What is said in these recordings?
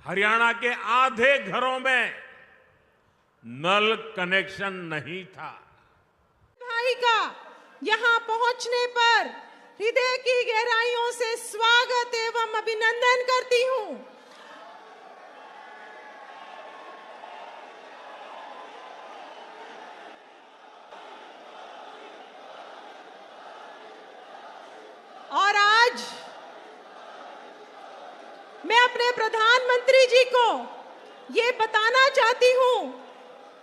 हरियाणा के आधे घरों में नल कनेक्शन नहीं था। भाई का यहां पहुंचने पर हृदय की गहराइयों से स्वागत एवं अभिनंदन करती हूं। और आज मैं अपने प्रधानमंत्री जी को ये बताना चाहती हूं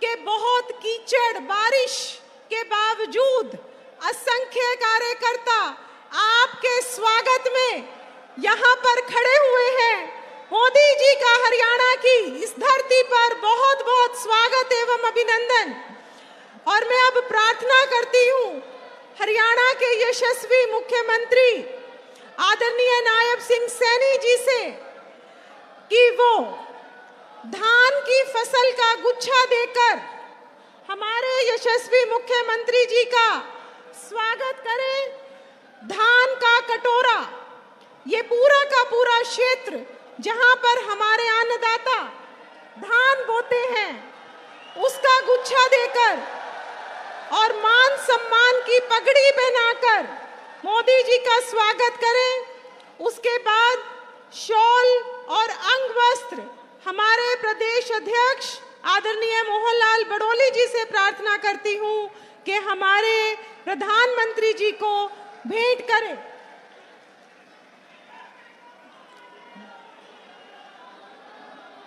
कि बहुत कीचड़ बारिश के बावजूद असंख्य कार्यकर्ता आपके स्वागत में यहां पर खड़े हुए हैं। मोदी जी का हरियाणा की इस धरती पर बहुत बहुत स्वागत एवं अभिनंदन। और मैं अब प्रार्थना करती हूं हरियाणा के यशस्वी मुख्यमंत्री आदरणीय नायब सिंह सैनी जी से कि वो धान की फसल का गुच्छा देकर हमारे यशस्वी मुख्यमंत्री जी का स्वागत करें। धान का कटोरा, ये पूरा का पूरा क्षेत्र जहां पर हमारे अन्नदाता धान बोते हैं, उसका गुच्छा देकर और मान सम्मान की पगड़ी पहनाकर मोदी जी का स्वागत करें। उसके बाद शॉल और अंग वस्त्र हमारे प्रदेश अध्यक्ष आदरणीय मोहन लाल बड़ोली जी से प्रार्थना करती हूं कि हमारे प्रधानमंत्री जी को भेंट करें।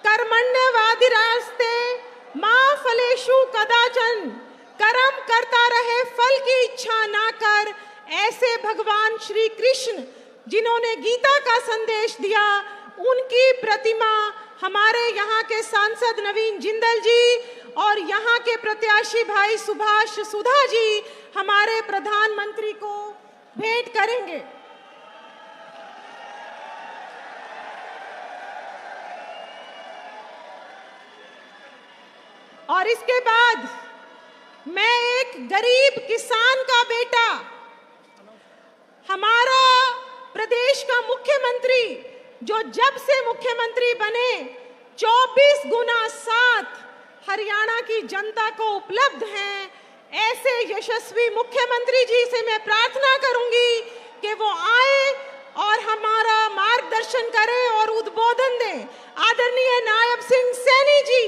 कर्मण्यवाधिरास्ते मां फलेषु कदाचन, कर्म करता रहे फल की इच्छा ना कर। ऐसे भगवान श्री कृष्ण जिन्होंने गीता का संदेश दिया, उनकी प्रतिमा हमारे यहाँ के सांसद नवीन जिंदल जी और यहाँ के प्रत्याशी भाई सुभाष सुधा जी हमारे प्रधानमंत्री को भेंट करेंगे। और इसके बाद मैं एक गरीब किसान का बेटा, हमारा प्रदेश का मुख्यमंत्री जो जब से मुख्यमंत्री बने 24 गुना 7 हरियाणा की जनता को उपलब्ध हैं, ऐसे यशस्वी मुख्यमंत्री जी से मैं प्रार्थना करूंगी कि वो आए और हमारा मार्गदर्शन करें और उद्बोधन दें। आदरणीय नायब सिंह सैनी जी।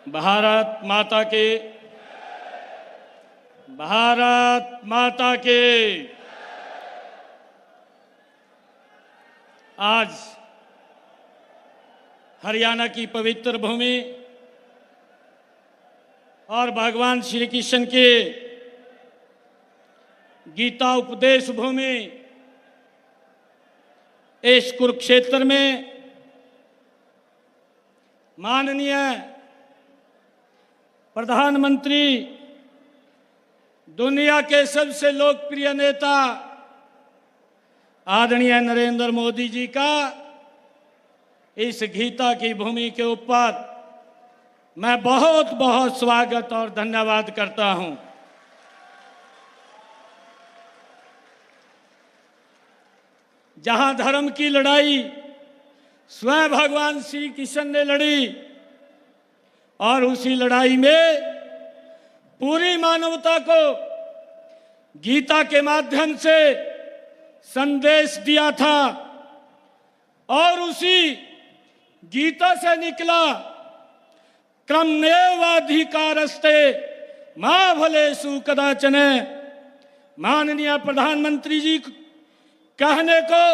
भारत माता के, भारत माता के। आज हरियाणा की पवित्र भूमि और भगवान श्री कृष्ण के गीता उपदेश भूमि इस कुरुक्षेत्र में माननीय प्रधानमंत्री, दुनिया के सबसे लोकप्रिय नेता आदरणीय नरेंद्र मोदी जी का इस गीता की भूमि के ऊपर मैं बहुत बहुत स्वागत और धन्यवाद करता हूं। जहां धर्म की लड़ाई स्वयं भगवान श्री कृष्ण ने लड़ी और उसी लड़ाई में पूरी मानवता को गीता के माध्यम से संदेश दिया था और उसी गीता से निकला क्रममेवाधिकारस्ते मां फलेषु कदाचन। माननीय प्रधानमंत्री जी कहने को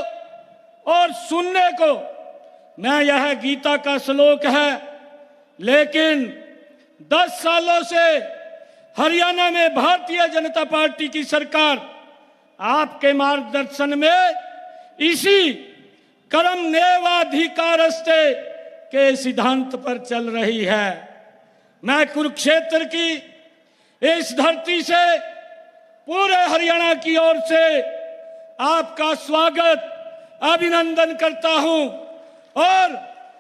और सुनने को मैं यह गीता का श्लोक है, लेकिन 10 सालों से हरियाणा में भारतीय जनता पार्टी की सरकार आपके मार्गदर्शन में इसी कर्मण्येवाधिकारस्ते के सिद्धांत पर चल रही है। मैं कुरुक्षेत्र की इस धरती से पूरे हरियाणा की ओर से आपका स्वागत अभिनंदन करता हूं और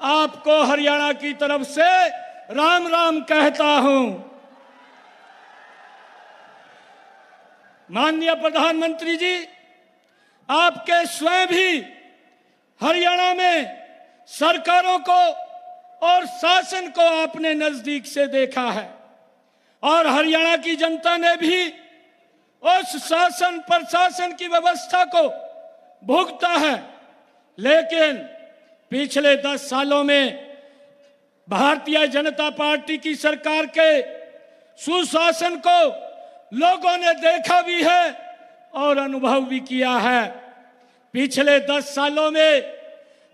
आपको हरियाणा की तरफ से राम राम कहता हूं। माननीय प्रधानमंत्री जी, आपके स्वयं भी हरियाणा में सरकारों को और शासन को आपने नजदीक से देखा है और हरियाणा की जनता ने भी उस शासन प्रशासन की व्यवस्था को भुगता है। लेकिन पिछले 10 सालों में भारतीय जनता पार्टी की सरकार के सुशासन को लोगों ने देखा भी है और अनुभव भी किया है। पिछले 10 सालों में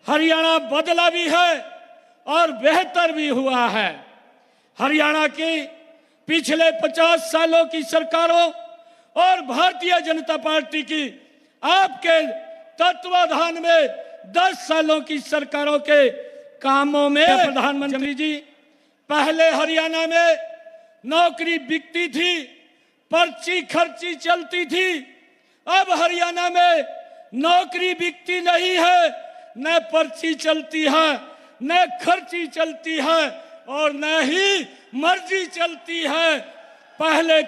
हरियाणा बदला भी है और बेहतर भी हुआ है। हरियाणा की पिछले 50 सालों की सरकारों और भारतीय जनता पार्टी की आपके तत्वाधान में 10 सालों की सरकारों के कामों में प्रधानमंत्री जी, पहले हरियाणा में नौकरी बिकती थी, पर्ची खर्ची चलती थी। अब हरियाणा में नौकरी बिकती नहीं है, न पर्ची चलती है, न खर्ची चलती है और न ही मर्जी चलती है। पहले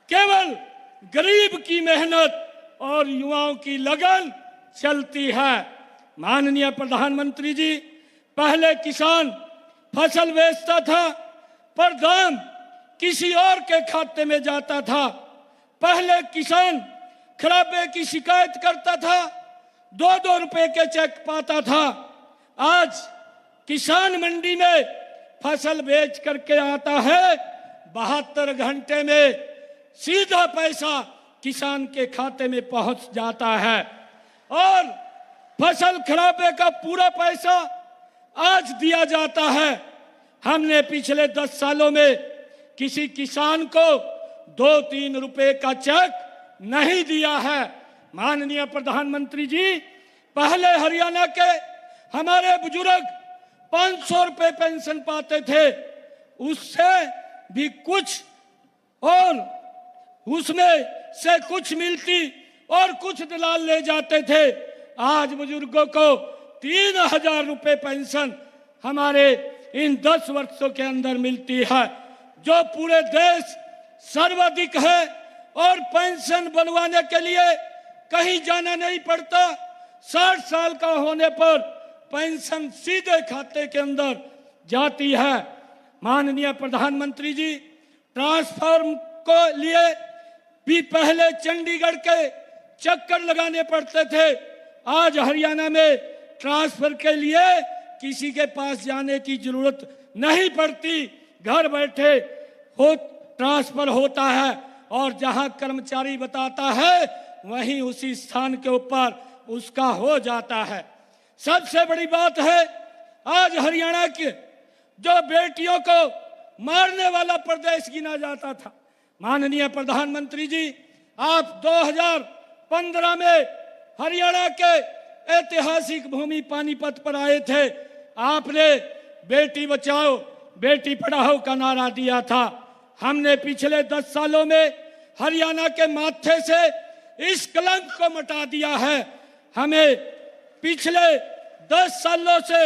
केवल गरीब की मेहनत और युवाओं की लगन चलती है। माननीय प्रधानमंत्री जी, पहले किसान फसल बेचता था पर दाम किसी और के खाते में जाता था। पहले किसान खराबे की शिकायत करता था, 2-2 रुपए के चेक पाता था। आज किसान मंडी में फसल बेच करके आता है, 72 घंटे में सीधा पैसा किसान के खाते में पहुंच जाता है और फसल खराबे का पूरा पैसा आज दिया जाता है। हमने पिछले 10 सालों में किसी किसान को 2-3 रुपए का चेक नहीं दिया है। माननीय प्रधानमंत्री जी, पहले हरियाणा के हमारे बुजुर्ग 500 रुपए पेंशन पाते थे, उससे भी कुछ और उसमें से कुछ मिलती और कुछ दलाल ले जाते थे। आज बुजुर्गों को 3000 रुपए पेंशन हमारे इन 10 वर्षों के अंदर मिलती है, जो पूरे देश सर्वाधिक है और पेंशन बनवाने के लिए कहीं जाना नहीं पड़ता। 60 साल का होने पर पेंशन सीधे खाते के अंदर जाती है। माननीय प्रधानमंत्री जी, ट्रांसफार्म को लिए भी पहले चंडीगढ़ के चक्कर लगाने पड़ते थे। आज हरियाणा में ट्रांसफर के लिए किसी के पास जाने की जरूरत नहीं पड़ती, घर बैठे हो ट्रांसफर होता है और जहां कर्मचारी बताता है वहीं उसी स्थान के ऊपर उसका हो जाता है। सबसे बड़ी बात है, आज हरियाणा के जो बेटियों को मारने वाला प्रदेश गिना जाता था, माननीय प्रधानमंत्री जी, आप 2015 में हरियाणा के ऐतिहासिक भूमि पानीपत पर आए थे। आपने बेटी बचाओ बेटी पढ़ाओ का नारा दिया था। हमने पिछले 10 सालों में हरियाणा के माथे से इस कलंक को मिटा दिया है। हमें पिछले 10 सालों से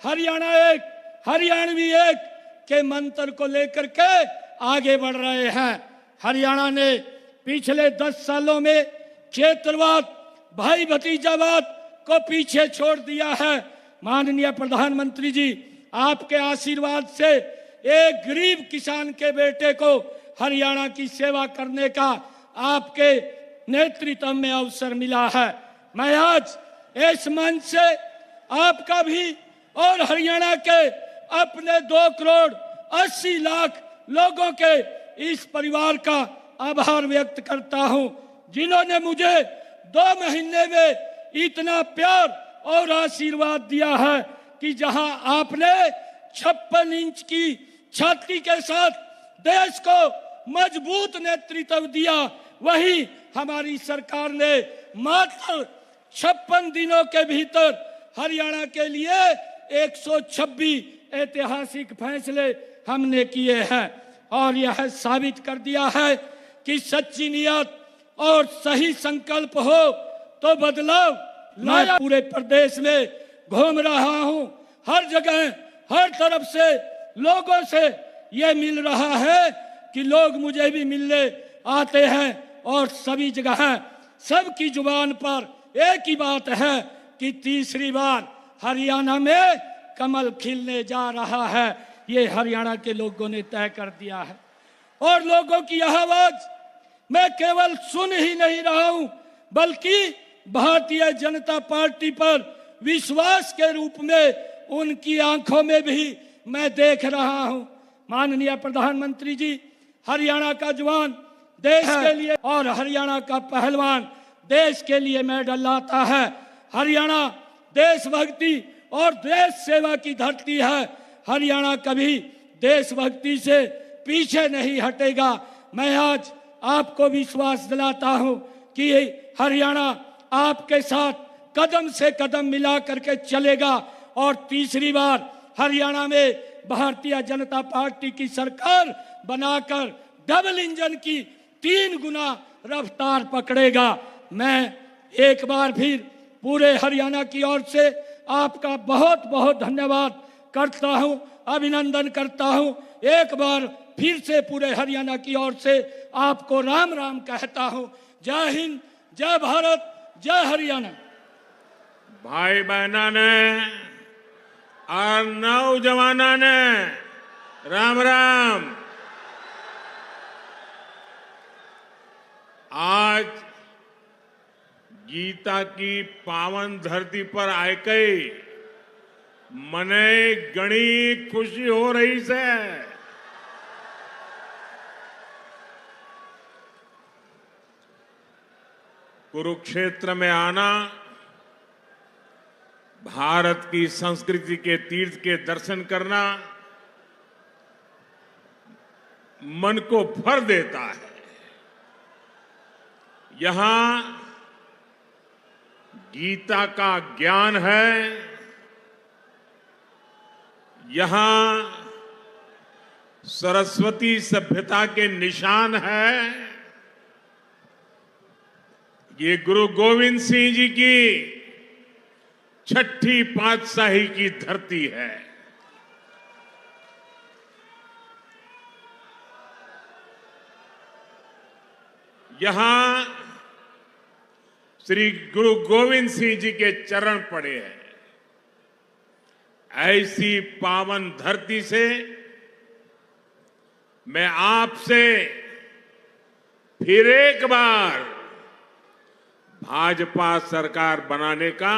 हरियाणा एक, हरियाणवी एक के मंत्र को लेकर के आगे बढ़ रहे हैं। हरियाणा ने पिछले 10 सालों में क्षेत्रवाद, भाई भतीजावाद को पीछे छोड़ दिया है। माननीय प्रधानमंत्री जी, आपके आशीर्वाद से एक गरीब किसान के बेटे को हरियाणा की सेवा करने का आपके नेतृत्व में अवसर मिला है। मैं आज इस मंच से आपका भी और हरियाणा के अपने 2 करोड़ 80 लाख लोगों के इस परिवार का आभार व्यक्त करता हूं, जिन्होंने मुझे 2 महीने में इतना प्यार और आशीर्वाद दिया है कि जहां आपने 56 इंच की छाती के साथ देश को मजबूत नेतृत्व दिया, वहीं हमारी सरकार ने मात्र 56 दिनों के भीतर हरियाणा के लिए 126 ऐतिहासिक फैसले हमने किए हैं और यह साबित कर दिया है कि सच्ची नियत और सही संकल्प हो तो बदलाव लाया। पूरे प्रदेश में घूम रहा हूं, हर जगह हर तरफ से लोगों से यह मिल रहा है कि लोग मुझे भी मिलने आते हैं और सभी जगह सबकी जुबान पर एक ही बात है कि तीसरी बार हरियाणा में कमल खिलने जा रहा है। ये हरियाणा के लोगों ने तय कर दिया है और लोगों की यह आवाज मैं केवल सुन ही नहीं रहा हूं, बल्कि भारतीय जनता पार्टी पर विश्वास के रूप में उनकी आंखों में भी मैं देख रहा हूं। माननीय प्रधानमंत्री जी, हरियाणा का जवान देश के लिए और हरियाणा का पहलवान देश के लिए मेडल लाता है। हरियाणा देशभक्ति और देश सेवा की धरती है। हरियाणा कभी देशभक्ति से पीछे नहीं हटेगा। मैं आज आपको विश्वास दिलाता हूं कि हरियाणा आपके साथ कदम से कदम मिला करके चलेगा और तीसरी बार हरियाणा में भारतीय जनता पार्टी की सरकार बनाकर डबल इंजन की 3 गुना रफ्तार पकड़ेगा। मैं एक बार फिर पूरे हरियाणा की ओर से आपका बहुत बहुत धन्यवाद करता हूं, अभिनंदन करता हूं। एक बार फिर से पूरे हरियाणा की ओर से आपको राम राम कहता हूं। जय हिंद, जय भारत, जय हरियाणा। भाई बहना ने और नौजवाना ने राम राम। आज गीता की पावन धरती पर आके मने घणी खुशी हो रही से। कुरुक्षेत्र में आना भारत की संस्कृति के तीर्थ के दर्शन करना मन को भर देता है। यहां गीता का ज्ञान है, यहां सरस्वती सभ्यता के निशान है। ये गुरु गोविंद सिंह जी की 6ठी पातशाही की धरती है। यहां श्री गुरु गोविंद सिंह जी के चरण पड़े हैं। ऐसी पावन धरती से मैं आपसे फिर एक बार भाजपा सरकार बनाने का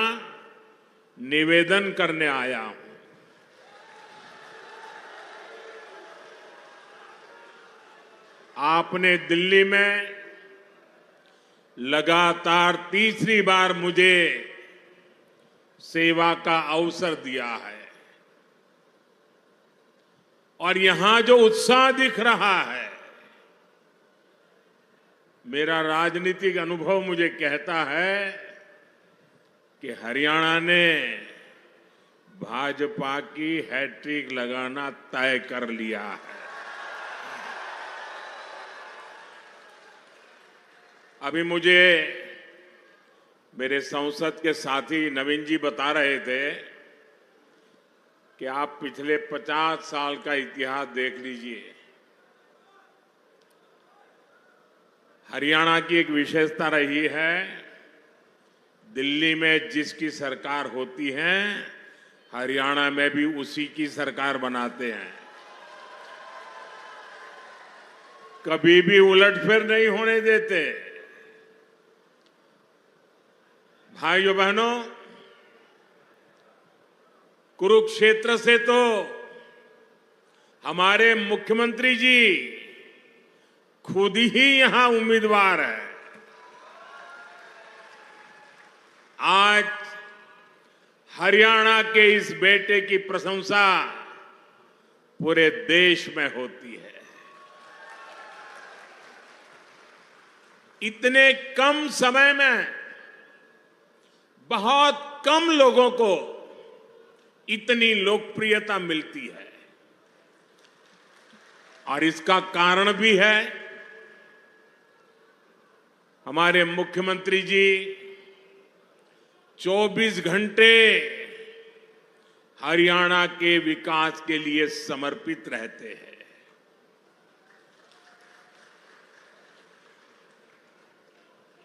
निवेदन करने आया हूं। आपने दिल्ली में लगातार तीसरी बार मुझे सेवा का अवसर दिया है और यहां जो उत्साह दिख रहा है, मेरा राजनीतिक अनुभव मुझे कहता है कि हरियाणा ने भाजपा की हैट्रिक लगाना तय कर लिया है। अभी मुझे मेरे संसद के साथी नवीन जी बता रहे थे कि आप पिछले 50 साल का इतिहास देख लीजिए। हरियाणा की एक विशेषता रही है, दिल्ली में जिसकी सरकार होती है हरियाणा में भी उसी की सरकार बनाते हैं। कभी भी उलटफेर नहीं होने देते। भाइयों बहनों, कुरुक्षेत्र से तो हमारे मुख्यमंत्री जी खुद ही यहां उम्मीदवार है। आज हरियाणा के इस बेटे की प्रशंसा पूरे देश में होती है। इतने कम समय में बहुत कम लोगों को इतनी लोकप्रियता मिलती है और इसका कारण भी है हमारे मुख्यमंत्री जी 24 घंटे हरियाणा के विकास के लिए समर्पित रहते हैं।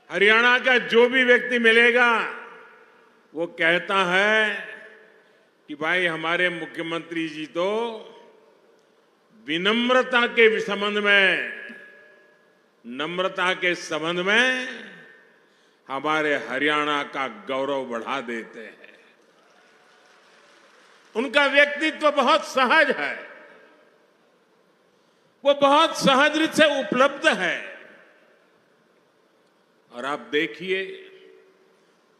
हरियाणा का जो भी व्यक्ति मिलेगा वो कहता है कि भाई हमारे मुख्यमंत्री जी तो विनम्रता के संबंध में, नम्रता के संबंध में हमारे हरियाणा का गौरव बढ़ा देते हैं। उनका व्यक्तित्व बहुत सहज है, वो बहुत सहज रूप से उपलब्ध है। और आप देखिए,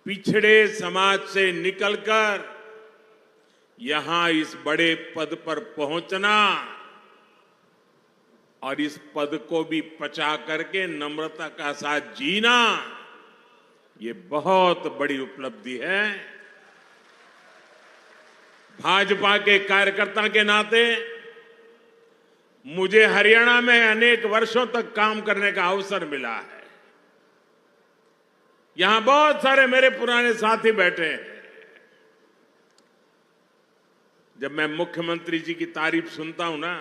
पिछड़े समाज से निकलकर यहां इस बड़े पद पर पहुंचना और इस पद को भी पचा करके नम्रता का साथ जीना, ये बहुत बड़ी उपलब्धि है। भाजपा के कार्यकर्ता के नाते मुझे हरियाणा में अनेक वर्षों तक काम करने का अवसर मिला है। यहां बहुत सारे मेरे पुराने साथी बैठे हैं। जब मैं मुख्यमंत्री जी की तारीफ सुनता हूं ना,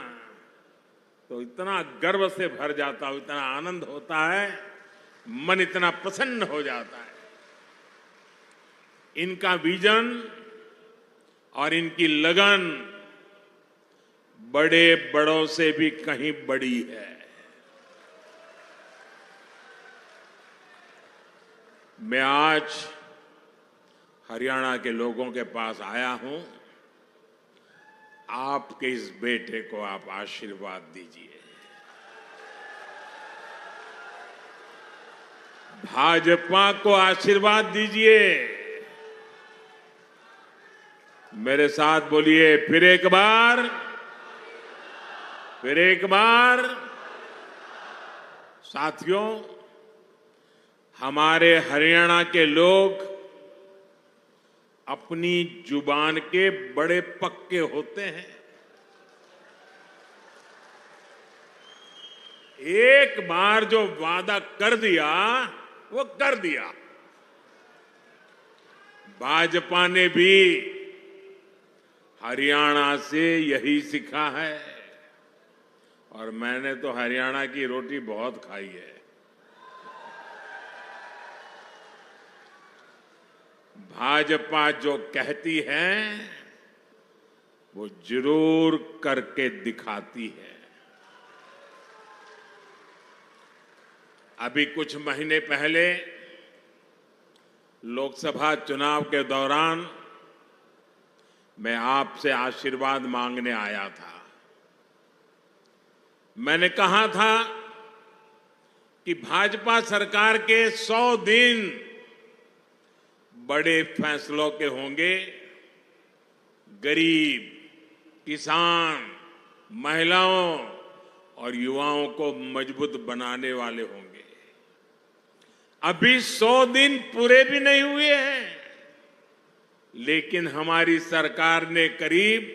तो इतना गर्व से भर जाता हूं, इतना आनंद होता है, मन इतना प्रसन्न हो जाता है। इनका विजन और इनकी लगन बड़े बड़ों से भी कहीं बड़ी है। मैं आज हरियाणा के लोगों के पास आया हूं, आपके इस बेटे को आप आशीर्वाद दीजिए। भाजपा को आशीर्वाद दीजिए। मेरे साथ बोलिए, फिर एक बार, फिर एक बार। साथियों, हमारे हरियाणा के लोग अपनी जुबान के बड़े पक्के होते हैं। एक बार जो वादा कर दिया वो कर दिया। भाजपा ने भी हरियाणा से यही सीखा है, और मैंने तो हरियाणा की रोटी बहुत खाई है। भाजपा जो कहती है वो जरूर करके दिखाती है। अभी कुछ महीने पहले लोकसभा चुनाव के दौरान मैं आपसे आशीर्वाद मांगने आया था। मैंने कहा था कि भाजपा सरकार के 100 दिन बड़े फैसलों के होंगे। गरीब, किसान, महिलाओं और युवाओं को मजबूत बनाने वाले होंगे। अभी 100 दिन पूरे भी नहीं हुए हैं, लेकिन हमारी सरकार ने करीब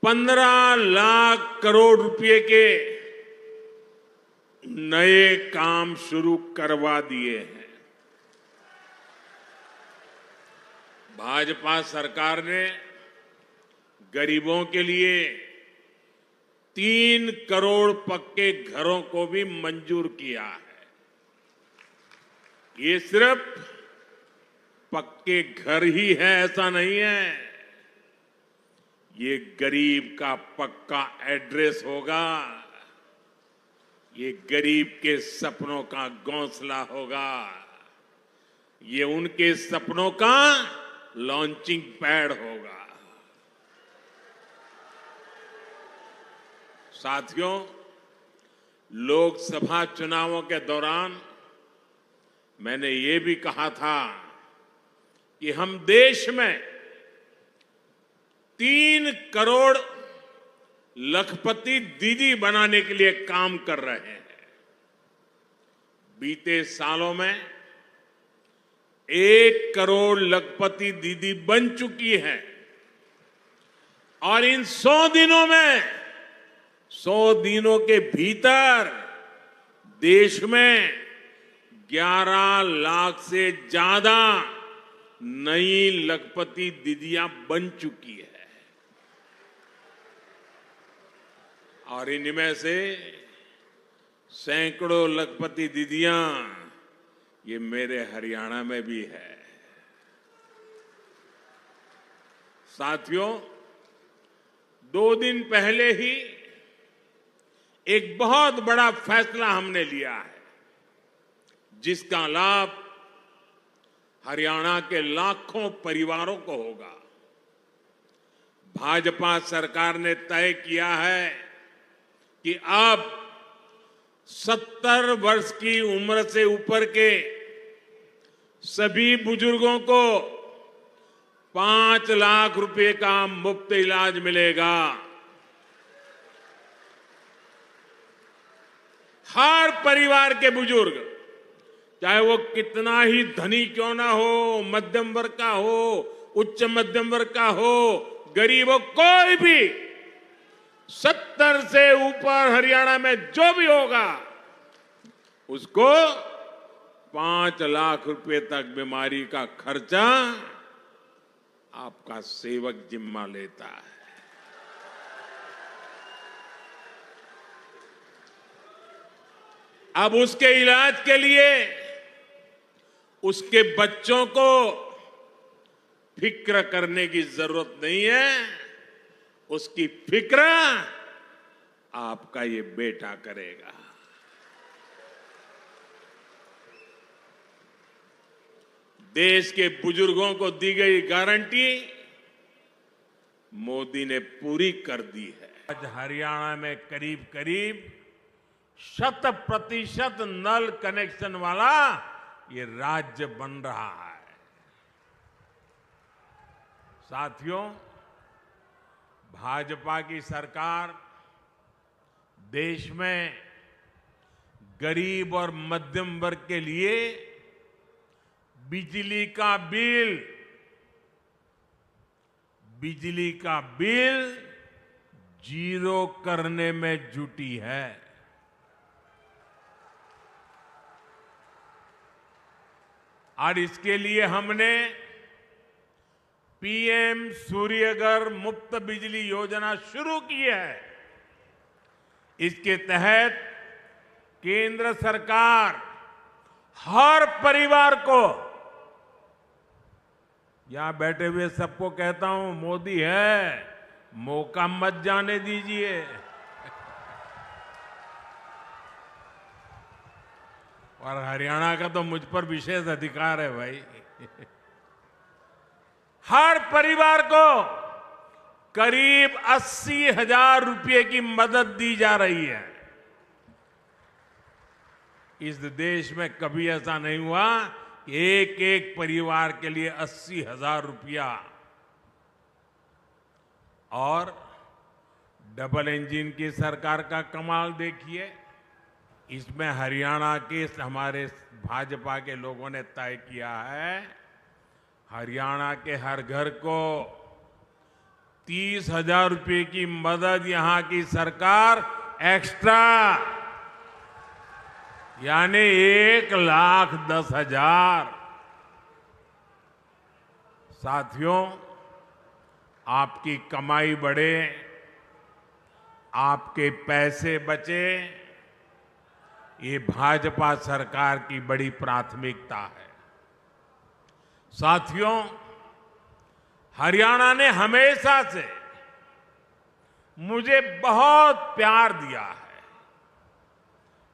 15 लाख करोड़ रुपए के नए काम शुरू करवा दिए हैं। भाजपा सरकार ने गरीबों के लिए 3 करोड़ पक्के घरों को भी मंजूर किया है। ये सिर्फ पक्के घर ही है ऐसा नहीं है, ये गरीब का पक्का एड्रेस होगा। ये गरीब के सपनों का घोंसला होगा। ये उनके सपनों का लॉन्चिंग पैड होगा। साथियों, लोकसभा चुनावों के दौरान मैंने ये भी कहा था कि हम देश में 3 करोड़ लखपति दीदी बनाने के लिए काम कर रहे हैं। बीते सालों में 1 करोड़ लखपति दीदी बन चुकी है, और इन 100 दिनों में, 100 दिनों के भीतर देश में 11 लाख से ज्यादा नई लखपति दीदियां बन चुकी है। और इनमें से सैकड़ों लखपति दीदियां ये मेरे हरियाणा में भी है। साथियों, 2 दिन पहले ही एक बहुत बड़ा फैसला हमने लिया है, जिसका लाभ हरियाणा के लाखों परिवारों को होगा। भाजपा सरकार ने तय किया है कि अब 70 वर्ष की उम्र से ऊपर के सभी बुजुर्गों को 5 लाख रुपए का मुफ्त इलाज मिलेगा। हर परिवार के बुजुर्ग, चाहे वो कितना ही धनी क्यों ना हो, मध्यम वर्ग का हो, उच्च मध्यम वर्ग का हो, गरीब हो, कोई भी 70 से ऊपर हरियाणा में जो भी होगा उसको 5 लाख रुपए तक बीमारी का खर्चा आपका सेवक जिम्मा लेता है। अब उसके इलाज के लिए उसके बच्चों को फिक्र करने की जरूरत नहीं है, उसकी फिक्र आपका ये बेटा करेगा। देश के बुजुर्गों को दी गई गारंटी मोदी ने पूरी कर दी है। आज हरियाणा में करीब करीब 100% नल कनेक्शन वाला ये राज्य बन रहा है। साथियों, भाजपा की सरकार देश में गरीब और मध्यम वर्ग के लिए बिजली का बिल 0 करने में जुटी है। और इसके लिए हमने पीएम सूर्यघर मुफ्त बिजली योजना शुरू की है। इसके तहत केंद्र सरकार हर परिवार को, यहां बैठे हुए सबको कहता हूं, मोदी है, मौका मत जाने दीजिए। और हरियाणा का तो मुझ पर विशेष अधिकार है भाई। हर परिवार को करीब 80,000 रुपए की मदद दी जा रही है। इस देश में कभी ऐसा नहीं हुआ कि एक एक परिवार के लिए 80,000 रुपया। और डबल इंजन की सरकार का कमाल देखिए, इसमें हरियाणा के हमारे भाजपा के लोगों ने तय किया है, हरियाणा के हर घर को 30,000 रुपए की मदद यहां की सरकार एक्स्ट्रा, यानी 1,10,000। साथियों, आपकी कमाई बढ़े, आपके पैसे बचे, ये भाजपा सरकार की बड़ी प्राथमिकता है। साथियों, हरियाणा ने हमेशा से मुझे बहुत प्यार दिया है।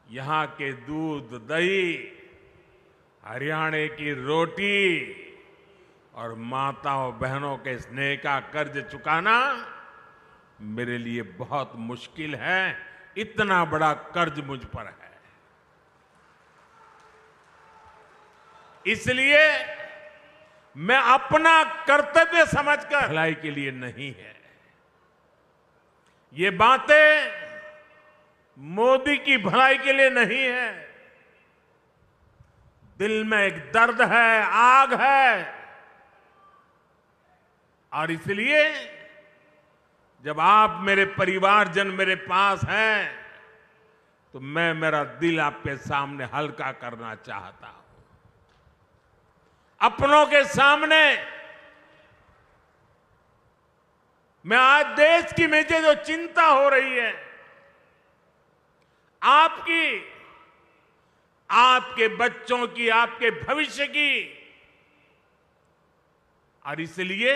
यहां के दूध, दही, हरियाणा की रोटी और माताओं बहनों के स्नेह का कर्ज चुकाना मेरे लिए बहुत मुश्किल है। इतना बड़ा कर्ज मुझ पर है। इसलिए मैं अपना कर्तव्य समझकर भलाई के लिए नहीं है। ये बातें मोदी की भलाई के लिए नहीं है। दिल में एक दर्द है, आग है। और इसलिए जब आप मेरे परिवारजन मेरे पास हैं, तो मैं मेरा दिल आपके सामने हल्का करना चाहता हूं। अपनों के सामने मैं आज देश की मुझे जो चिंता हो रही है, आपकी आपके बच्चों की, आपके भविष्य की। और इसलिए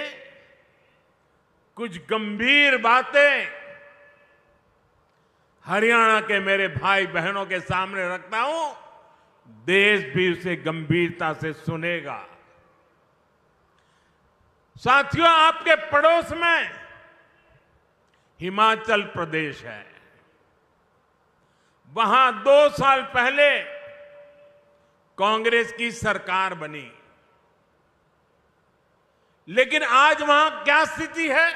कुछ गंभीर बातें हरियाणा के मेरे भाई बहनों के सामने रखता हूं, देश भी उसे गंभीरता से सुनेगा। साथियों, आपके पड़ोस में हिमाचल प्रदेश है। वहां 2 साल पहले कांग्रेस की सरकार बनी, लेकिन आज वहां क्या स्थिति है?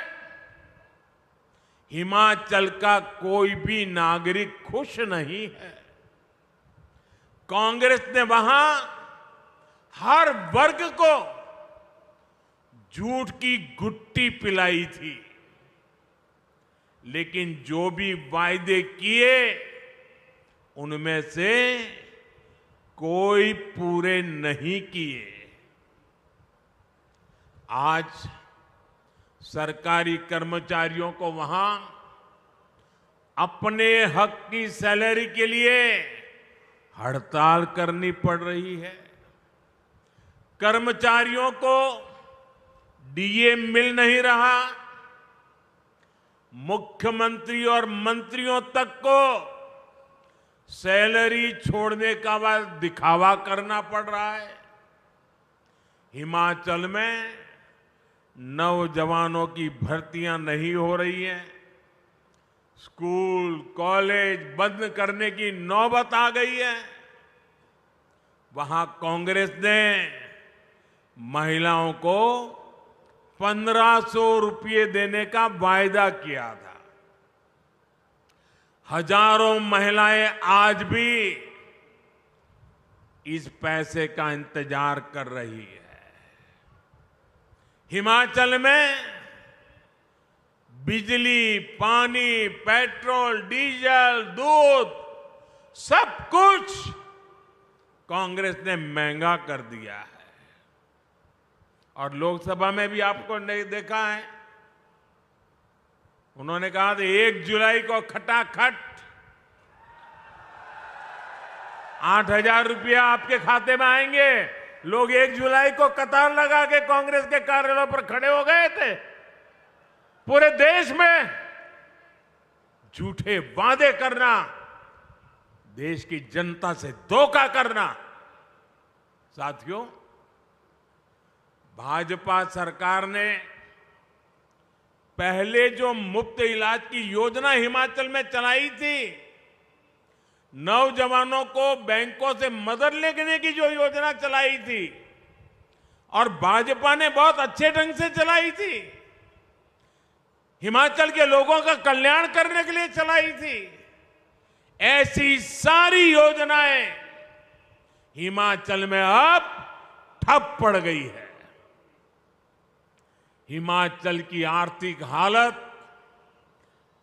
हिमाचल का कोई भी नागरिक खुश नहीं है। कांग्रेस ने वहां हर वर्ग को झूठ की गुट्टी पिलाई थी, लेकिन जो भी वायदे किए उनमें से कोई पूरे नहीं किए। आज सरकारी कर्मचारियों को वहां अपने हक की सैलरी के लिए हड़ताल करनी पड़ रही है। कर्मचारियों को डीए मिल नहीं रहा। मुख्यमंत्री और मंत्रियों तक को सैलरी छोड़ने का बाद दिखावा करना पड़ रहा है। हिमाचल में नौजवानों की भर्तियां नहीं हो रही हैं। स्कूल, कॉलेज बंद करने की नौबत आ गई है। वहां कांग्रेस ने महिलाओं को 1500 रुपये देने का वायदा किया था। हजारों महिलाएं आज भी इस पैसे का इंतजार कर रही है। हिमाचल में बिजली, पानी, पेट्रोल, डीजल, दूध सब कुछ कांग्रेस ने महंगा कर दिया है। और लोकसभा में भी आपको नहीं देखा है, उन्होंने कहा था 1 जुलाई को खटाखट 8,000 रुपया आपके खाते में आएंगे। लोग 1 जुलाई को कतार लगा के कांग्रेस के कार्यालयों पर खड़े हो गए थे। पूरे देश में झूठे वादे करना, देश की जनता से धोखा करना। साथियों, भाजपा सरकार ने पहले जो मुफ्त इलाज की योजना हिमाचल में चलाई थी, नौजवानों को बैंकों से मदद लेने की जो योजना चलाई थी, और भाजपा ने बहुत अच्छे ढंग से चलाई थी, हिमाचल के लोगों का कल्याण करने के लिए चलाई थी। ऐसी सारी योजनाएं हिमाचल में अब ठप पड़ गई है। हिमाचल की आर्थिक हालत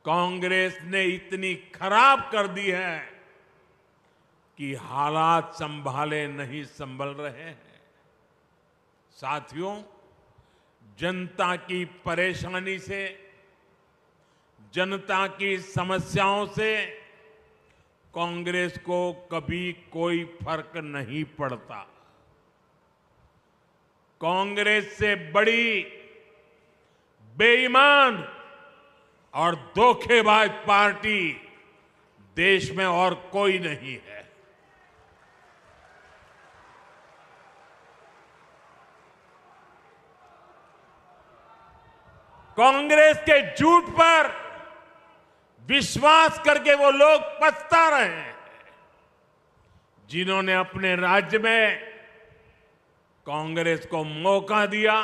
कांग्रेस ने इतनी खराब कर दी है कि हालात संभाले नहीं संभल रहे हैं। साथियों, जनता की परेशानी से, जनता की समस्याओं से कांग्रेस को कभी कोई फर्क नहीं पड़ता। कांग्रेस से बड़ी बेईमान और धोखेबाज पार्टी देश में और कोई नहीं है। कांग्रेस के झूठ पर विश्वास करके वो लोग पछता रहे हैं, जिन्होंने अपने राज्य में कांग्रेस को मौका दिया,